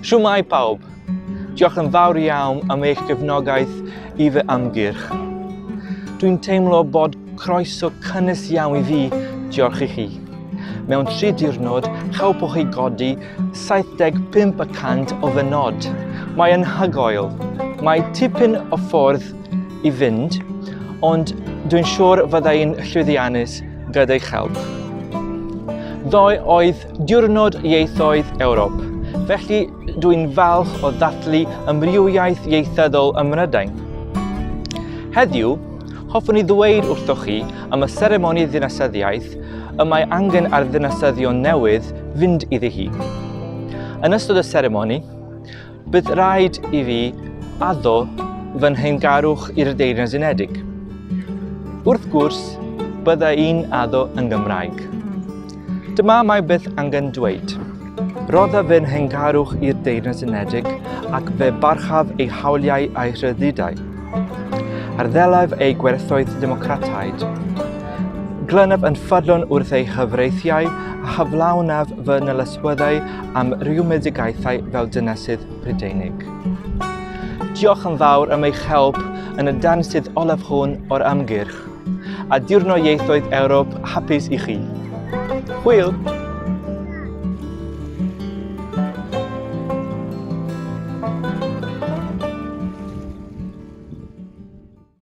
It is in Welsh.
Shwmae pawb, diolch yn fawr iawn am eich gefnogaeth I fy amgyrch. Dwi'n teimlo bod croeso cynnes iawn I fi diolch I chi. Mewn 3 diwrnod, chawpwch chi godi 75% o fy nod. Mae anhygoel. Mae tipyn o ffordd I fynd, ond dwi'n siŵr fyddai'n llwyddiannus gyda'ch help. Ddoe oedd Diwrnod Ieithoedd Ewrop, felly dwi'n falch o ddathlu amrywiaeth ieithyddol ym Mrydain. Heddiw, hoffwn I ddweud wrthoch chi am y seremoni ddinasyddiaeth y mae angen ar ddinasyddion newydd fynd iddi hi. Yn ystod y seremoni, bydd rhaid I fi addo fy nhengarwch i'r Deyrnas Unedig. Wrth gwrs, bydda i'n addo yn Gymraeg. Dyma mae beth angen dweud. Rodda fy nhengarwch i'r Deyrnas Unedig ac fe barchaf ei hawliau a'i rhyddidau. Arddelaf ei gwerthoedd democrataid. Glynaf yn ffyddlon wrth ei hyfreithiau a hyflawnaf fy nylyswyddau am rhywmedigaethau fel dynesydd Prydeinig. Diolch yn fawr am eich help yn y dansydd olaf hwn o'r amgyrch, a Diwrnod Ieithoedd Ewrop hapus I chi. Hwyl!